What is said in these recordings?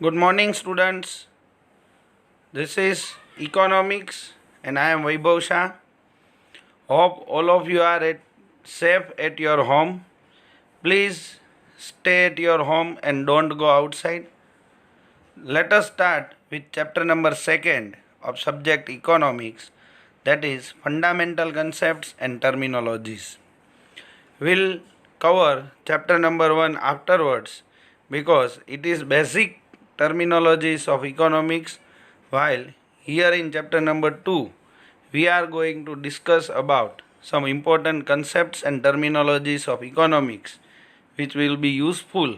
Good morning, students. This is economics, and I am Vaibhav Shah. Hope all of you are safe at your home. Please stay at your home and don't go outside. Let us start with chapter number 2 of subject economics, that is fundamental concepts and terminologies. We'll cover chapter number 1 afterwards because it is basic terminologies of economics, while here in chapter number 2 we are going to discuss about some important concepts and terminologies of economics which will be useful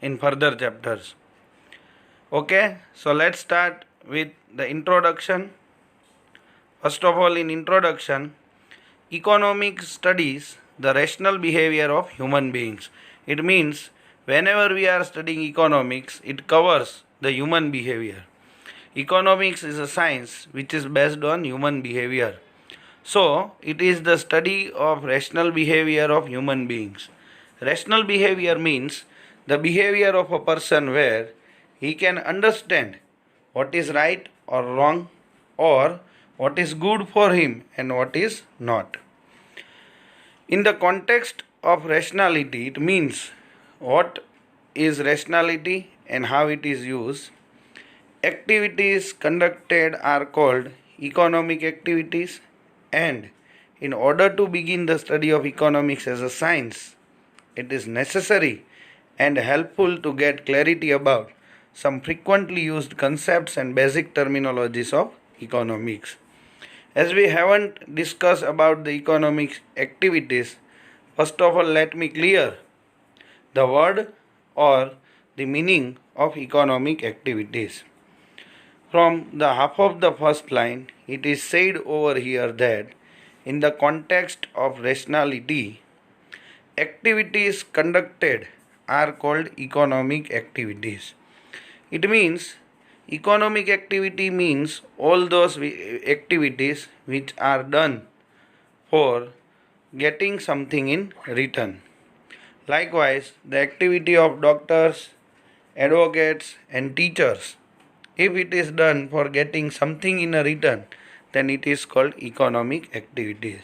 in further chapters. Okay, so let's start with the introduction. First of all, in introduction, economics studies the rational behavior of human beings. It means whenever we are studying economics, it covers the human behavior. Economics is a science which is based on human behavior. So, it is the study of rational behavior of human beings. Rational behavior means the behavior of a person where he can understand what is right or wrong, or what is good for him and what is not. In the context of rationality, it means what is rationality and how it is used. Activities conducted are called economic activities, and in order to begin the study of economics as a science, it is necessary and helpful to get clarity about some frequently used concepts and basic terminologies of economics. As we haven't discussed about the economic activities, first of all let me clear the word or the meaning of economic activities. From the half of the first line, it is said over here that in the context of rationality, activities conducted are called economic activities. It means economic activity means all those activities which are done for getting something in return. Likewise, the activity of doctors, advocates, and teachers, if it is done for getting something in a return, then it is called economic activities.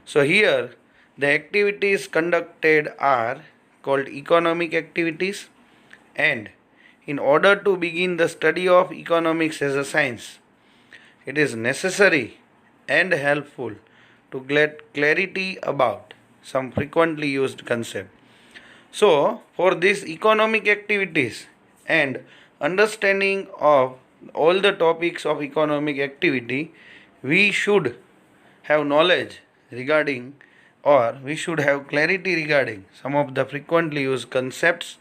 So here, the activities conducted are called economic activities, and in order to begin the study of economics as a science, it is necessary and helpful to get clarity about some frequently used concept. So, for these economic activities and understanding of all the topics of economic activity, we should have knowledge regarding, or we should have clarity regarding some of the frequently used concepts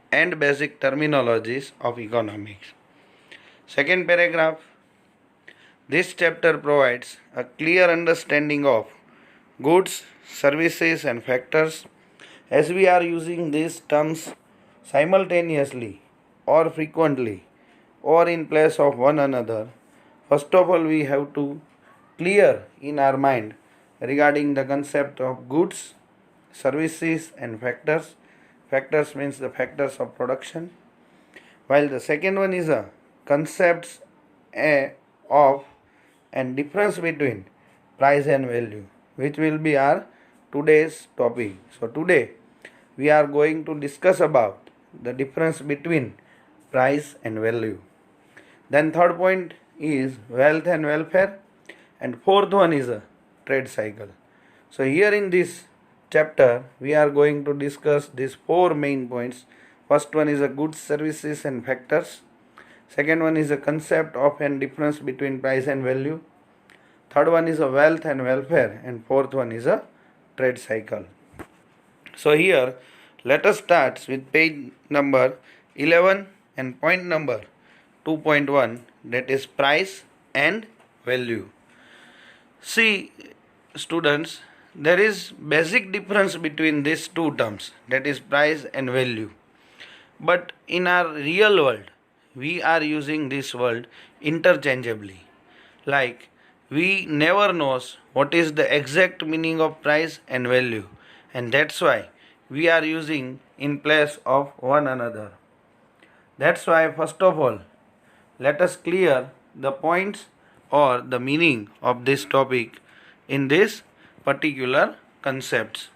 and basic terminologies of economics. Second paragraph. This chapter provides a clear understanding of goods, services, and factors. As we are using these terms simultaneously or frequently or in place of one another, first of all we have to clear in our mind regarding the concept of goods, services, and factors. Factors means the factors of production, while the second one is a concepts of and difference between price and value, which will be our today's topic. So today we are going to discuss about the difference between price and value. Then third point is wealth and welfare, and fourth one is a trade cycle. So here in this chapter we are going to discuss these four main points. First one is a goods, services, and factors. Second one is a concept of and difference between price and value. Third one is a wealth and welfare, and fourth one is a trade cycle. So here let us start with page number 11 and point number 2.1, that is price and value. See students, there is basic difference between these two terms, that is price and value. But in our real world, we are using this word interchangeably. Like we never knows what is the exact meaning of price and value, and that's why we are using in place of one another. That's why first of all, let us clear the points or the meaning of this topic in this particular concepts.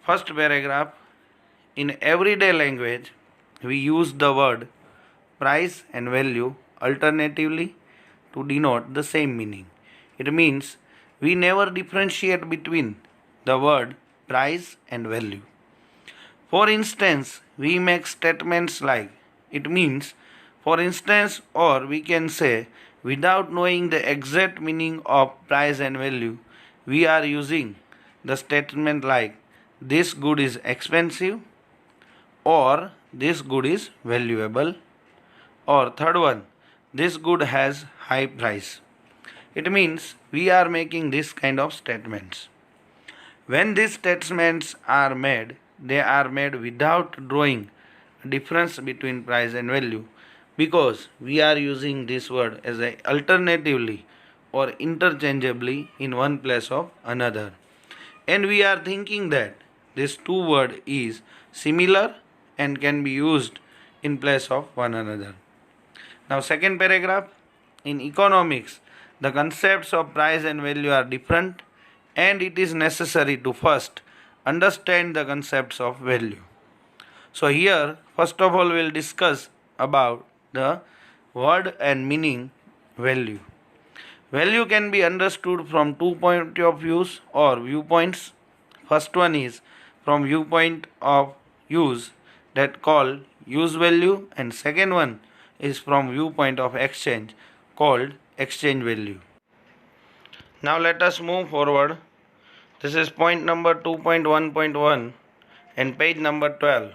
First paragraph, in everyday language we use the word price and value alternatively to denote the same meaning. It means we never differentiate between the word price and value. For instance, we make statements like it means, for instance, or we can say without knowing the exact meaning of price and value, we are using the statement like this good is expensive or this good is valuable, or third one, this good has high price. It means we are making this kind of statements. When these statements are made, they are made without drawing a difference between price and value, because we are using this word as a alternatively or interchangeably in one place of another. And we are thinking that this two word is similar and can be used in place of one another. Now second paragraph, in economics the concepts of price and value are different, and it is necessary to first understand the concepts of value. So here first of all we will discuss about the word and meaning value. Value can be understood from two points of views or viewpoints. First one is from viewpoint of use, that called use value, and second one is from viewpoint of exchange called exchange value. Now let us move forward. This is point number 2.1.1 and page number 12.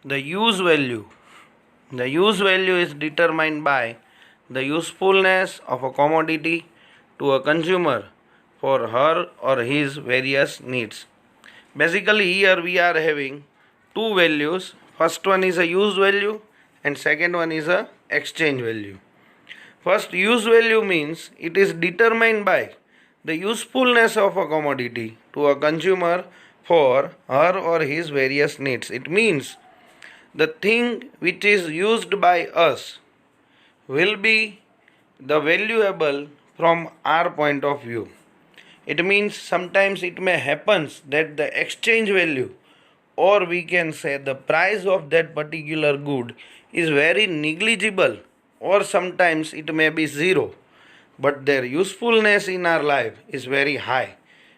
The use value. The use value is determined by the usefulness of a commodity to a consumer for her or his various needs. Basically here we are having two values. First one is a use value and second one is a exchange value. First, use value means it is determined by the usefulness of a commodity to a consumer for her or his various needs. It means the thing which is used by us will be the valuable from our point of view. It means sometimes it may happen that the exchange value, or we can say the price of that particular good, is very negligible, or sometimes it may be zero, but their usefulness in our life is very high.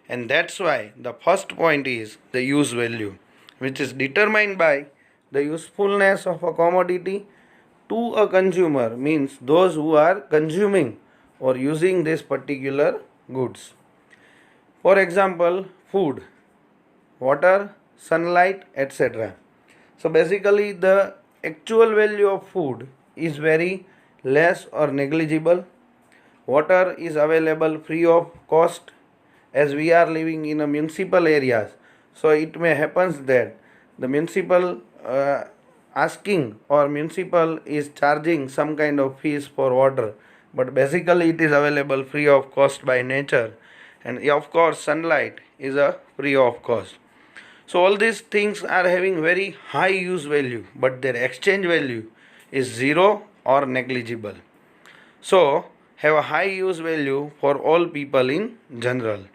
And that's why the first point is the use value, which is determined by the usefulness of a commodity to a consumer, means those who are consuming or using this particular goods. For example, food, water, sunlight, etc. So basically the actual value of food is very less or negligible. Water is available free of cost, as we are living in a municipal areas. So it may happen that the municipal asking or municipal is charging some kind of fees for water, but basically it is available free of cost by nature. And of course sunlight is a free of cost. So all these things are having very high use value, but their exchange value is zero or negligible. So have a high use value for all people in general.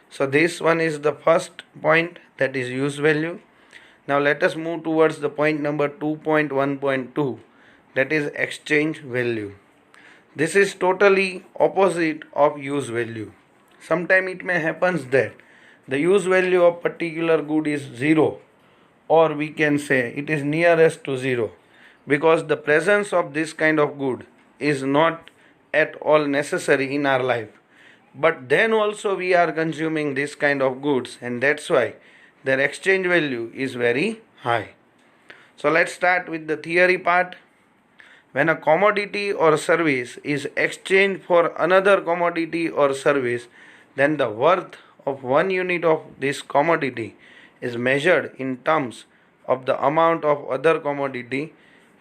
So this one is the first point, that is use value. Now let us move towards the point number 2.1.2, that is exchange value. This is totally opposite of use value. Sometimes it may happen that the use value of particular good is zero, or we can say it is nearest to zero, because the presence of this kind of good is not at all necessary in our life. But then also we are consuming this kind of goods, and that's why their exchange value is very high. So let's start with the theory part. When a commodity or service is exchanged for another commodity or service, then the worth of one unit of this commodity is measured in terms of the amount of other commodity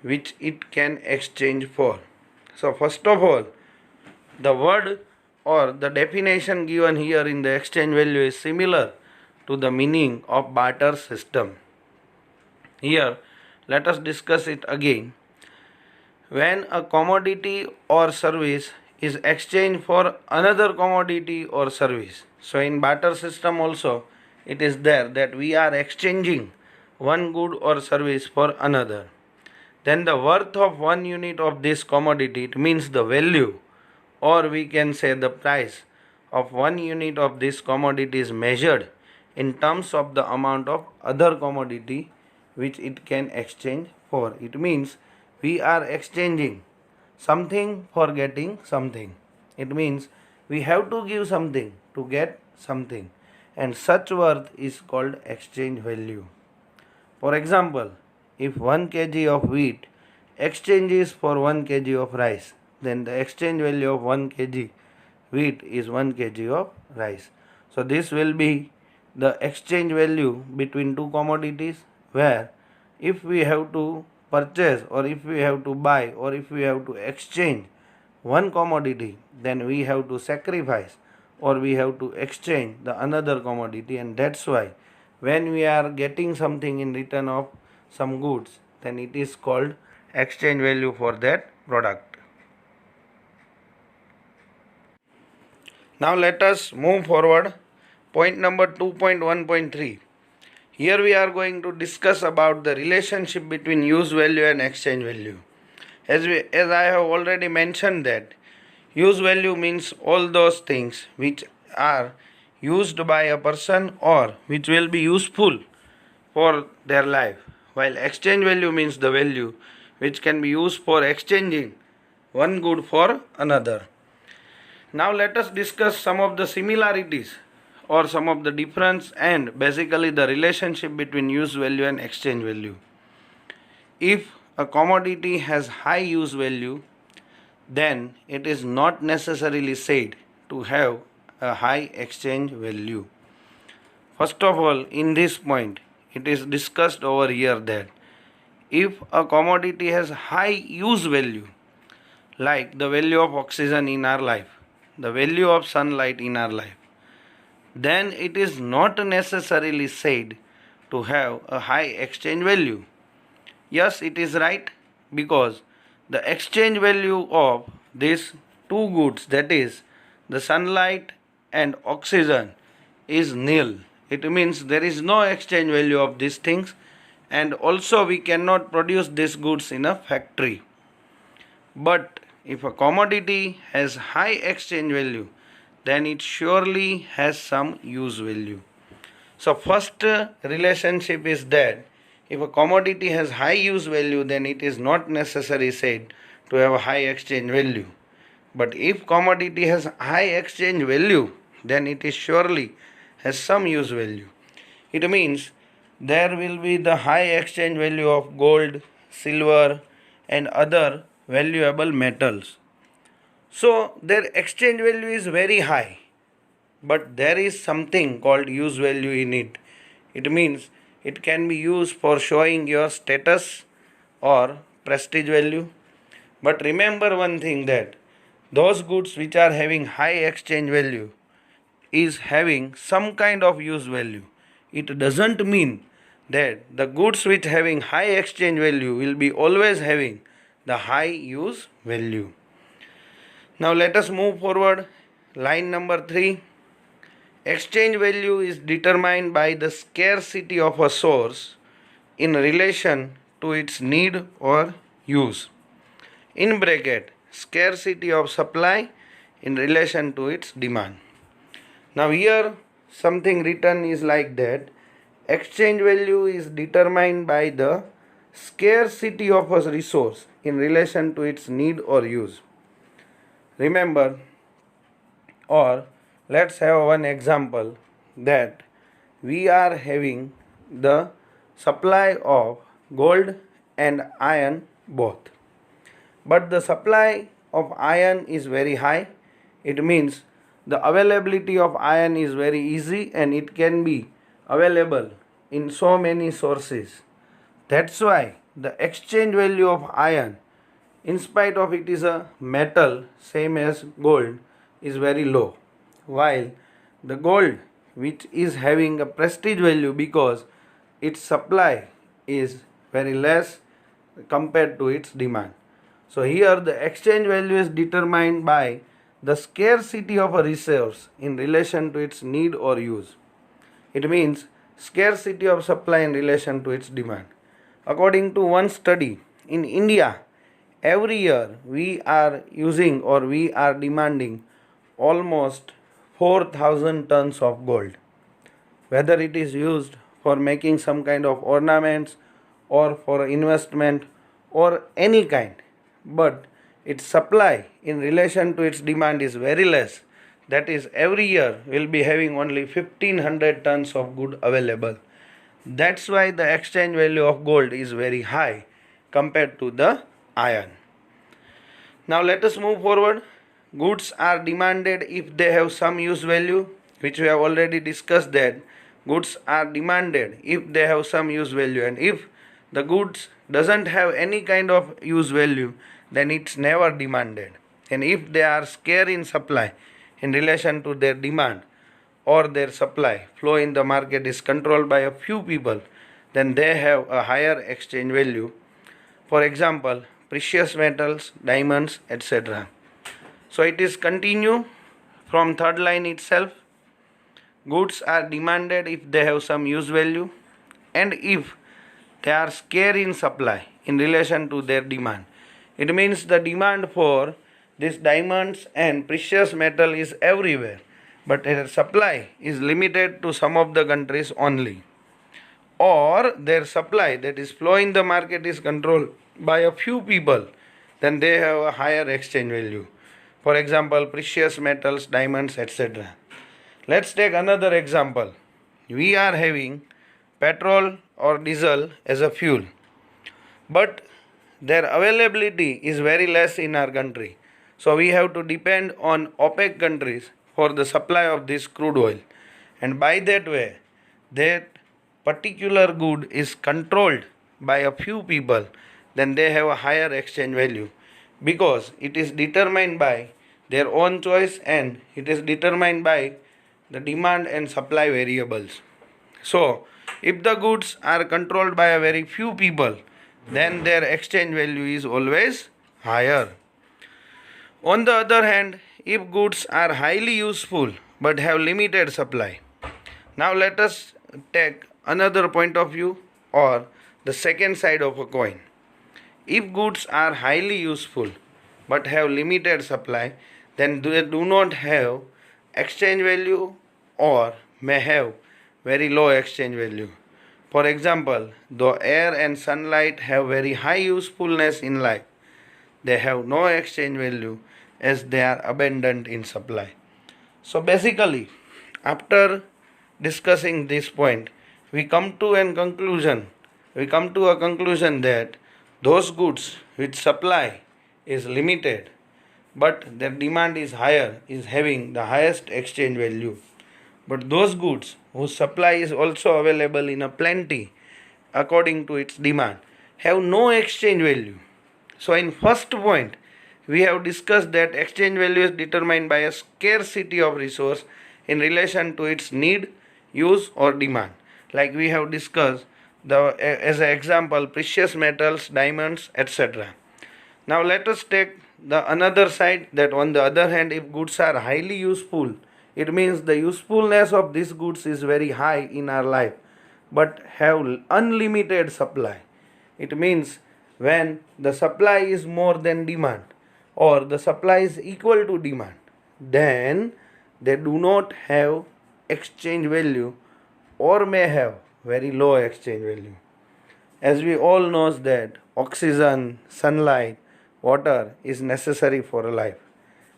which it can exchange for. So first of all, the word or the definition given here in the exchange value is similar to the meaning of barter system. Here let us discuss it again. When a commodity or service is exchanged for another commodity or service. So in barter system also it is there that we are exchanging one good or service for another. Then the worth of 1 unit of this commodity, it means the value, or we can say the price of 1 unit of this commodity is measured in terms of the amount of other commodity which it can exchange for. It means we are exchanging something for getting something. It means we have to give something to get something, and such worth is called exchange value. For example, if 1 kg of wheat exchanges for 1 kg of rice, then the exchange value of 1 kg wheat is 1 kg of rice. So this will be the exchange value between two commodities, where if we have to purchase, or if we have to buy, or if we have to exchange one commodity, then we have to sacrifice, or we have to exchange the another commodity. And that's why when we are getting something in return of some goods, then it is called exchange value for that product. Now let us move forward. Point number 2.1.3. Here we are going to discuss about the relationship between use value and exchange value. As I have already mentioned that use value means all those things which are used by a person or which will be useful for their life, while exchange value means the value which can be used for exchanging one good for another. Now let us discuss some of the similarities or some of the difference and basically the relationship between use value and exchange value. If a commodity has high use value, then it is not necessarily said to have a high exchange value. First of all, in this point, it is discussed over here that if a commodity has high use value, like the value of oxygen in our life, the value of sunlight in our life, then it is not necessarily said to have a high exchange value. Yes, it is right, because the exchange value of these two goods, that is the sunlight and oxygen, is nil. It means there is no exchange value of these things, and also we cannot produce these goods in a factory. But if a commodity has high exchange value, then it surely has some use value. So first relationship is that if a commodity has high use value, then it is not necessary said to have a high exchange value. But if commodity has high exchange value, then it is surely has some use value. It means there will be the high exchange value of gold, silver and other valuable metals. So their exchange value is very high, but there is something called use value in it. It means it can be used for showing your status or prestige value. But remember one thing, that those goods which are having high exchange value is having some kind of use value. It doesn't mean that the goods which having high exchange value will be always having the high use value. Now let us move forward. Line number 3. Exchange value is determined by the scarcity of a source in relation to its need or use. In bracket, scarcity of supply in relation to its demand. Now here something written is like that. Exchange value is determined by the scarcity of a resource in relation to its need or use. Remember, or let's have one example, that we are having the supply of gold and iron both. But the supply of iron is very high. It means the availability of iron is very easy and it can be available in so many sources. That's why the exchange value of iron, in spite of it is a metal same as gold, is very low, while the gold, which is having a prestige value because its supply is very less compared to its demand. So here the exchange value is determined by the scarcity of a resource in relation to its need or use. It means scarcity of supply in relation to its demand. According to one study, in India, every year we are using or we are demanding almost 4,000 tons of gold. Whether it is used for making some kind of ornaments or for investment or any kind, but its supply in relation to its demand is very less. That is, every year will be having only 1500 tons of good available. That's why the exchange value of gold is very high compared to the iron. Now let us move forward. Goods are demanded if they have some use value, which we have already discussed, that goods are demanded if they have some use value, and if the goods doesn't have any kind of use value, then it's never demanded. And if they are scarce in supply in relation to their demand, or their supply flow in the market is controlled by a few people, then they have a higher exchange value. For example, precious metals, diamonds, etc. So it is continue from third line itself. Goods are demanded if they have some use value, and if they are scarce in supply in relation to their demand. It means the demand for these diamonds and precious metal is everywhere, but their supply is limited to some of the countries only, or their supply that is flow in the market is controlled by a few people, then they have a higher exchange value. For example, precious metals, diamonds, etc. Let's take another example. We are having petrol or diesel as a fuel, but their availability is very less in our country. So we have to depend on OPEC countries for the supply of this crude oil, and by that way, that particular good is controlled by a few people, then they have a higher exchange value, because it is determined by their own choice and it is determined by the demand and supply variables. So if the goods are controlled by a very few people, then their exchange value is always higher. On the other hand, if goods are highly useful but have limited supply. Now let us take another point of view, or the second side of a coin. If goods are highly useful but have limited supply, then they do not have exchange value or may have very low exchange value. For example, though air and sunlight have very high usefulness in life, they have no exchange value as they are abundant in supply. So basically, after discussing this point, we come to a conclusion that those goods which supply is limited but their demand is higher is having the highest exchange value. But those goods whose supply is also available in a plenty according to its demand have no exchange value. So in first point, we have discussed that exchange value is determined by a scarcity of resource in relation to its need, use or demand. Like we have discussed as an example, precious metals, diamonds, etc. Now let us take the another side, that on the other hand, if goods are highly useful, it means the usefulness of these goods is very high in our life but have unlimited supply. It means when the supply is more than demand, or the supply is equal to demand, then they do not have exchange value or may have very low exchange value. As we all know that oxygen, sunlight, water is necessary for life,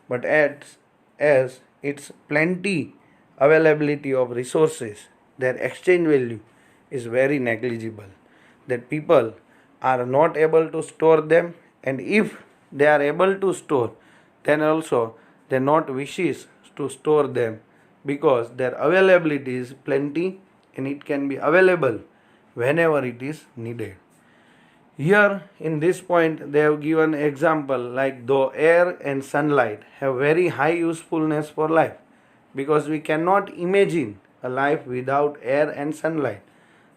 but as its plenty availability of resources, their exchange value is very negligible, that people are not able to store them, and if they are able to store, then also they not wishes to store them, because their availability is plenty and it can be available whenever it is needed. Here in this point they have given example, like though air and sunlight have very high usefulness for life, because we cannot imagine a life without air and sunlight.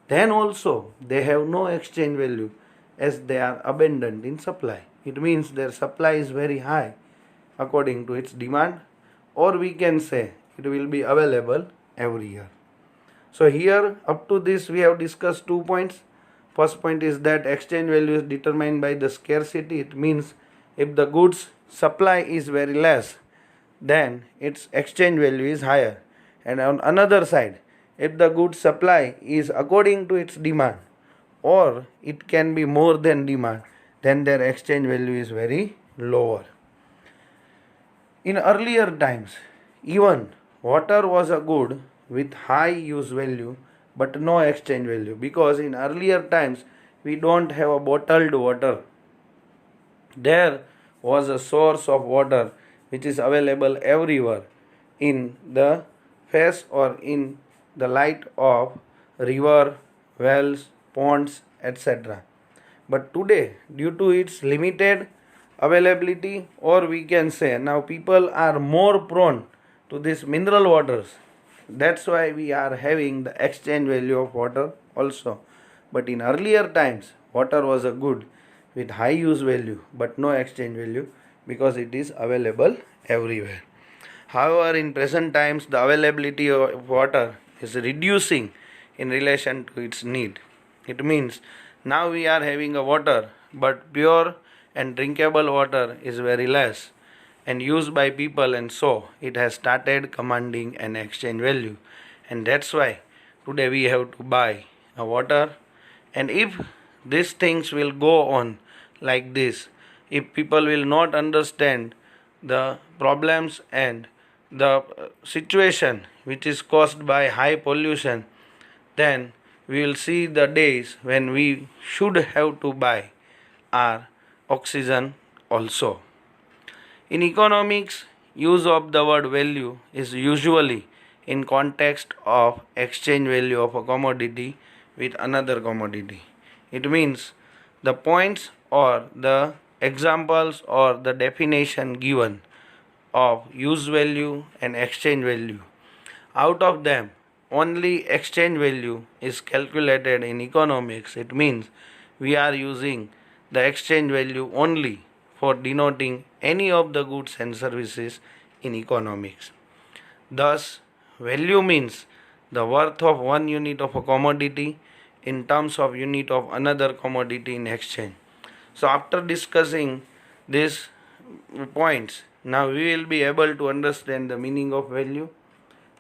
then also they have no exchange value as they are abundant in supply. It means their supply is very high according to its demand, or we can say it will be available every year. So here up to this we have discussed 2 points. First point is that exchange value is determined by the scarcity. It means if the goods supply is very less, then its exchange value is higher. And on another side, if the goods supply is according to its demand, or it can be more than demand, then their exchange value is very lower. In earlier times, even water was a good with high use value but no exchange value, because in earlier times we don't have a bottled water. There was a source of water which is available everywhere in the face or in the light of river, wells, ponds, etc. But today, due to its limited availability, or we can say now people are more prone to these mineral waters. That's why we are having the exchange value of water also. But in earlier times, water was a good with high use value but no exchange value, because it is available everywhere. However, in present times, the availability of water is reducing in relation to its need. It means now we are having a water, but pure and drinkable water is very less and used by people, and so it has started commanding an exchange value. And that's why today we have to buy a water. And if these things will go on like this, if people will not understand the problems and the situation which is caused by high pollution, then we will see the days when we should have to buy our oxygen also. In economics, use of the word value is usually in context of exchange value of a commodity with another commodity. It means the points or the examples or the definition given of use value and exchange value. Out of them, only exchange value is calculated in economics. It means we are using the exchange value only for denoting any of the goods and services in economics. Thus, value means the worth of one unit of a commodity in terms of unit of another commodity in exchange. So after discussing these points, now we will be able to understand the meaning of value,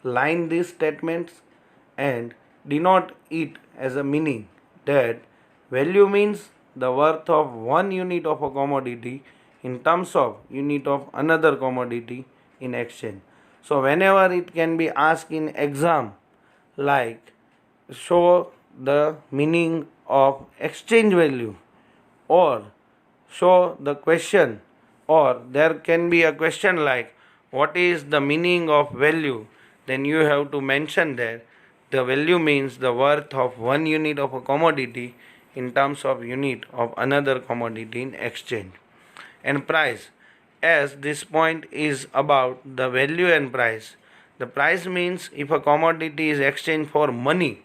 line these statements and denote it as a meaning that value means the worth of one unit of a commodity in terms of unit of another commodity in exchange. So whenever it can be asked in exam, like show the meaning of exchange value, or show the question, or there can be a question like what is the meaning of value, then you have to mention that the value means the worth of one unit of a commodity in terms of unit of another commodity in exchange. And price, as this point is about the value and price, the price means if a commodity is exchanged for money.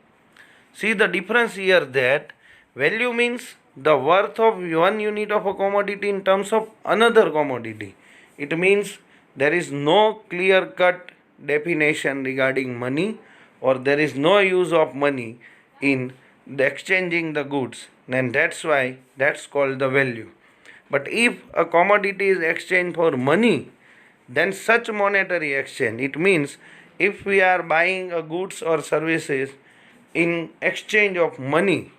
See the difference here, that value means the worth of one unit of a commodity in terms of another commodity. It means there is no clear cut definition regarding money, or there is no use of money in the exchanging the goods, then that's why that's called the value. But if a commodity is exchanged for money, then such monetary exchange, it means if we are buying a goods or services in exchange of money,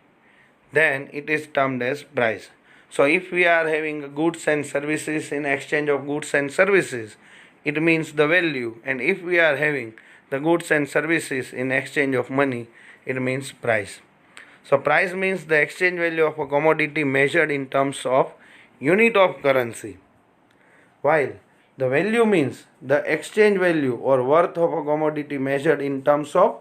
then it is termed as price. So if we are having goods and services in exchange of goods and services, it means the value. And if we are having the goods and services in exchange of money, it means price. So price means the exchange value of a commodity measured in terms of unit of currency, while the value means the exchange value or worth of a commodity measured in terms of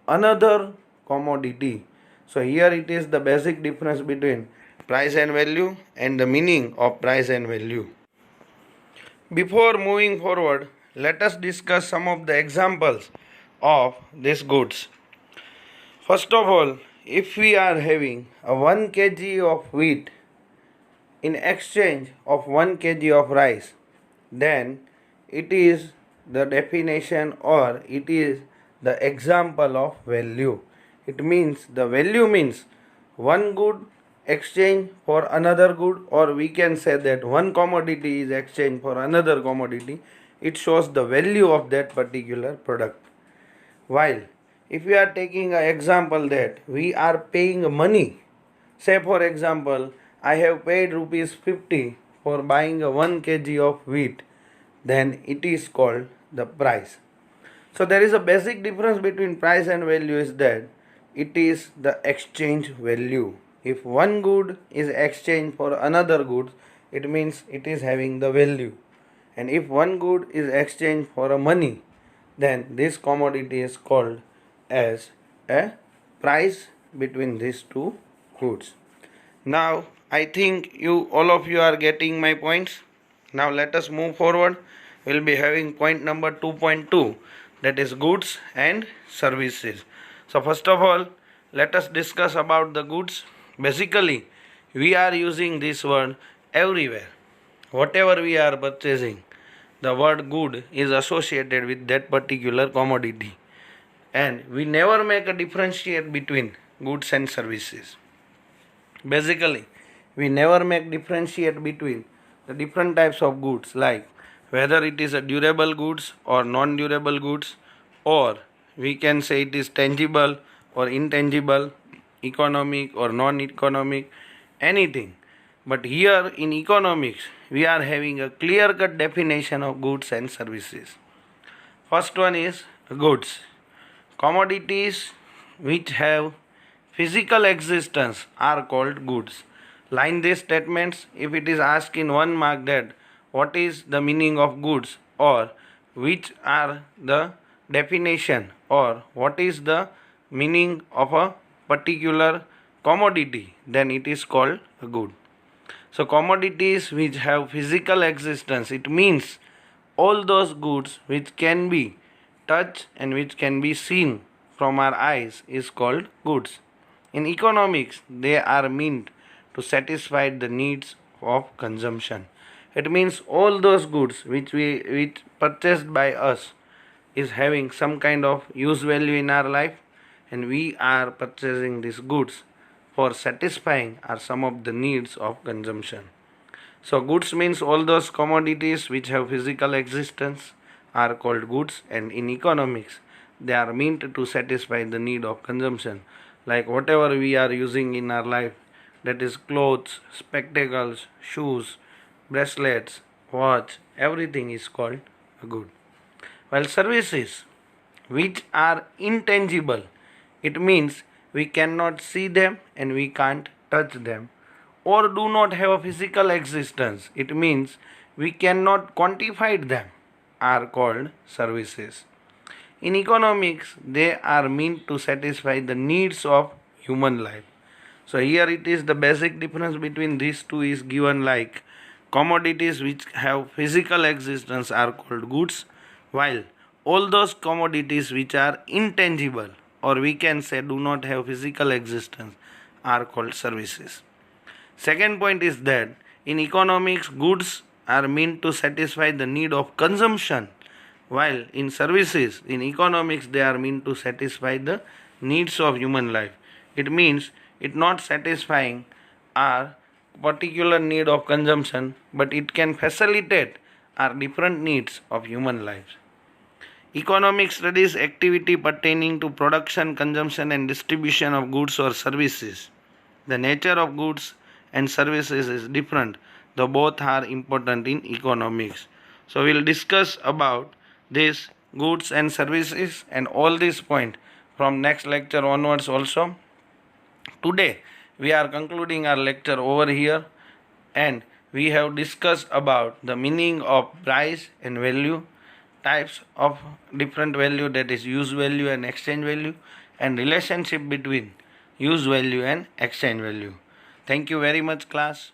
another commodity. So here it is the basic difference between price and value and the meaning of price and value. Before moving forward, let us discuss some of the examples of these goods. First of all, if we are having a 1 kg of wheat in exchange of 1 kg of rice, then it is the definition or it is the example of value. It means the value means one good exchange for another good, or we can say that one commodity is exchanged for another commodity. It shows the value of that particular product. While if we are taking an example that we are paying money, say for example, I have paid rupees 50 for buying a 1 kg of wheat, then it is called the price. So there is a basic difference between price and value is that it is the exchange value. If one good is exchanged for another good, it means it is having the value. And if one good is exchanged for a money, then this commodity is called as a price between these two goods. Now I think all of you are getting my points. Now let us move forward. We'll be having point number 2.2, that is goods and services. So first of all, let us discuss about the goods. Basically, we are using this word everywhere. Whatever we are purchasing, the word good is associated with that particular commodity, and we never make a differentiate between goods and services. Basically, we never make differentiate between the different types of goods, like whether it is a durable goods or non-durable goods, or we can say it is tangible or intangible, economic or non-economic, anything. But here in economics, we are having a clear-cut definition of goods and services. First one is goods. Commodities which have physical existence are called goods. Line these statements. If it is asked in 1 mark that what is the meaning of goods, or which are the definition, or what is the meaning of a particular commodity, then it is called a good. So commodities which have physical existence, it means all those goods which can be touched and which can be seen from our eyes is called goods. In economics, they are meant to satisfy the needs of consumption. It means all those goods which purchased by us is having some kind of use value in our life, and we are purchasing these goods for satisfying some of the needs of consumption. So goods means all those commodities which have physical existence are called goods, and in economics they are meant to satisfy the need of consumption, like whatever we are using in our life, that is clothes, spectacles, shoes, bracelets, watch, everything is called a good. While services which are intangible, it means we cannot see them and we can't touch them, or do not have a physical existence, it means we cannot quantify them, are called services. In economics, they are meant to satisfy the needs of human life. So here it is the basic difference between these two is given, like commodities which have physical existence are called goods, while all those commodities which are intangible, or we can say do not have physical existence, are called services. Second point is that in economics, goods are meant to satisfy the need of consumption, while in services, in economics, they are meant to satisfy the needs of human life. It means it not satisfying our particular need of consumption, but it can facilitate our different needs of human life. Economics studies activity pertaining to production, consumption and distribution of goods or services. The nature of goods and services is different, though both are important in economics. So we will discuss about these goods and services and all these points from next lecture onwards also. Today we are concluding our lecture over here, and we have discussed about the meaning of price and value, types of different value, that is use value and exchange value, and relationship between use value and exchange value. Thank you very much, class.